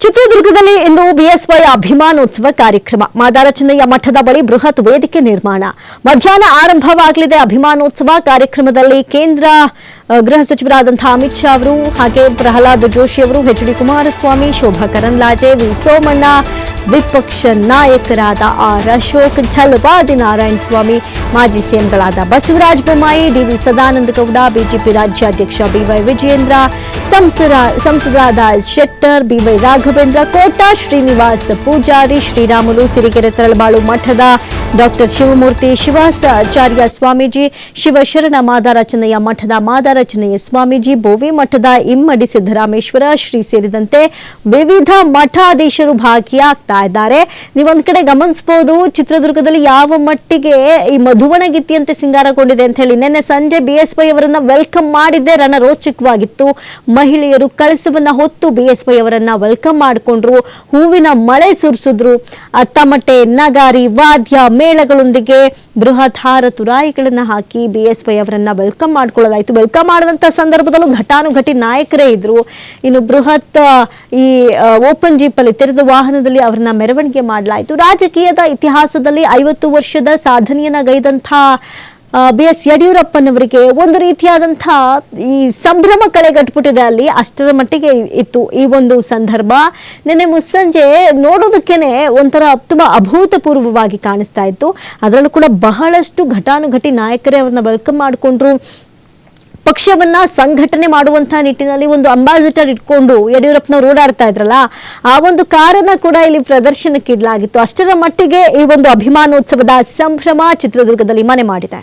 ಚಿತ್ರದುರ್ಗದಲ್ಲಿ ಇಂದು ಬಿಎಸ್ವೈ ಅಭಿಮಾನೋತ್ಸವ ಕಾರ್ಯಕ್ರಮ. ಮಾದಾರಚನ್ನಯ್ಯ ಮಠದ ಬಳಿ ಬೃಹತ್ ವೇದಿಕೆ ನಿರ್ಮಾಣ. ಮಧ್ಯಾಹ್ನ ಆರಂಭವಾಗಲಿದೆ ಅಭಿಮಾನೋತ್ಸವ ಕಾರ್ಯಕ್ರಮದಲ್ಲಿ ಕೇಂದ್ರ ಗೃಹ ಸಚಿವರಾದಂತಹ ಅಮಿತ್ ಶಾ ಅವರು, ಹಾಗೆ ಪ್ರಹ್ಲಾದ್ ಜೋಶಿ ಅವರು, H D Kumaraswamy, Shobha Karandlaje, V Somanna, ವಿಪಕ್ಷ ನಾಯಕರಾದ ಆರ್ ಅಶೋಕ್, ಛಲವಾದಿ ನಾರಾಯಣ ಸ್ವಾಮಿ, ಮಾಜಿ ಸಿಎಂಗಳಾದ ಬಸವರಾಜ ಬೊಮ್ಮಾಯಿ, ಡಿವಿ ಸದಾನಂದಗೌಡ, ಬಿಜೆಪಿ ರಾಜ್ಯಾಧ್ಯಕ್ಷ ಬಿವೈ ವಿಜಯೇಂದ್ರ, ಸಂಸದರಾದ ಶೆಟ್ಟರ್, ಬಿವೈ ರಾಘವೇಂದ್ರ, ಕೋಟಾ ಶ್ರೀನಿವಾಸ್ ಪೂಜಾರಿ, ಶ್ರೀರಾಮುಲು, ಸಿರಿಗೆರೆ ತರಳಬಾಳು ಮಠದ ಡಾಕ್ಟರ್ ಶಿವಮೂರ್ತಿ ಶಿವಾಚಾರ್ಯ ಸ್ವಾಮೀಜಿ, ಶಿವಶರಣ ಮಾದಾರಚನ್ನಯ್ಯ ಮಠದ ಮಾದಾರಚನ್ನಯ್ಯ ಸ್ವಾಮೀಜಿ, ಬೋವಿ ಮಠದ ಇಮ್ಮಡಿ ಸಿದ್ದರಾಮೇಶ್ವರ ಶ್ರೀ ಸೇರಿದಂತೆ ವಿವಿಧ ಮಠಾಧೀಶರು ಭಾಗಿಯಾಗ್ತಾ ಇದ್ದಾರೆ. ನೀವೊಂದ್ ಕಡೆ ಗಮನಿಸಬಹುದು, ಚಿತ್ರದುರ್ಗದಲ್ಲಿ ಯಾವ ಮಟ್ಟಿಗೆ ಈ ಮಧುವಣಗಿತ್ತಿಯಂತೆ ಸಿಂಗಾರಗೊಂಡಿದೆ ಅಂತ ಹೇಳಿ. ನಿನ್ನೆ ಸಂಜೆ ಬಿಎಸ್ವೈ ಅವರನ್ನ ವೆಲ್ಕಮ್ ಮಾಡಿದ್ದೆ ರಣರೋಚಕವಾಗಿತ್ತು. ಮಹಿಳೆಯರು ಕಳಸವನ್ನ ಹೊತ್ತು ಬಿಎಸ್ವೈ ಅವರನ್ನ ವೆಲ್ಕಮ್ ಮಾಡಿಕೊಂಡ್ರು, ಹೂವಿನ ಮಳೆ ಸುರಿಸಿದ್ರು, ತಮಟೆ, ನಗಾರಿ, ವಾದ್ಯ ಮೇಳಗಳೊಂದಿಗೆ ಬೃಹತ್ ಹಾರ ತುರಾಯಿಗಳನ್ನ ಹಾಕಿ ಬಿಎಸ್ವೈ ಅವರನ್ನ ವೆಲ್ಕಮ್ ಮಾಡ್ಕೊಳ್ಳಲಾಯಿತು. ವೆಲ್ಕಮ್ ಮಾಡಿದಂತ ಸಂದರ್ಭದಲ್ಲೂ ಘಟಾನುಘಟಿ ನಾಯಕರೇ ಇದ್ರು. ಇನ್ನು ಬೃಹತ್ ಈ ಓಪನ್ ಜೀಪ್ ಅಲ್ಲಿ ತೆರೆದ ವಾಹನದಲ್ಲಿ ಅವರನ್ನ ಮೆರವಣಿಗೆ ಮಾಡಲಾಯಿತು. ರಾಜಕೀಯದ ಇತಿಹಾಸದಲ್ಲಿ 50 ವರ್ಷದ ಸಾಧನೆಯನ್ನ ಗೈದಂತಹ BS ಯಡಿಯೂರಪ್ಪನವರಿಗೆ ಒಂದು ರೀತಿಯಾದಂತಹ ಈ ಸಂಭ್ರಮ ಕಳೆಗಟ್ಬಿಟ್ಟಿದೆ ಅಲ್ಲಿ, ಅಷ್ಟರ ಮಟ್ಟಿಗೆ ಇತ್ತು ಈ ಒಂದು ಸಂದರ್ಭ. ನಿನ್ನೆ ಮುಸ್ಸಂಜೆ ನೋಡೋದಕ್ಕೇನೆ ಒಂಥರ ತುಂಬಾ ಅಭೂತಪೂರ್ವವಾಗಿ ಕಾಣಿಸ್ತಾ ಇತ್ತು. ಅದರಲ್ಲೂ ಕೂಡ ಬಹಳಷ್ಟು ಘಟಾನುಘಟಿ ನಾಯಕರೇ ಅವ್ರನ್ನ ವೆಲ್ಕಮ್ ಮಾಡಿಕೊಂಡ್ರು. ಪಕ್ಷವನ್ನ ಸಂಘಟನೆ ಮಾಡುವಂತಹ ನಿಟ್ಟಿನಲ್ಲಿ ಒಂದು ಅಂಬಾಸಿಡರ್ ಇಟ್ಕೊಂಡು ಯಡಿಯೂರಪ್ಪನವರು ಓಡಾಡ್ತಾ ಇದ್ರಲ್ಲ, ಆ ಒಂದು ಕಾರನ್ನ ಕೂಡ ಇಲ್ಲಿ ಪ್ರದರ್ಶನಕ್ಕೆ ಇಡಲಾಗಿತ್ತು. ಅಷ್ಟರ ಮಟ್ಟಿಗೆ ಈ ಒಂದು ಅಭಿಮಾನೋತ್ಸವದ ಸಂಭ್ರಮ ಚಿತ್ರದುರ್ಗದಲ್ಲಿ ಮನೆ ಮಾಡಿದೆ.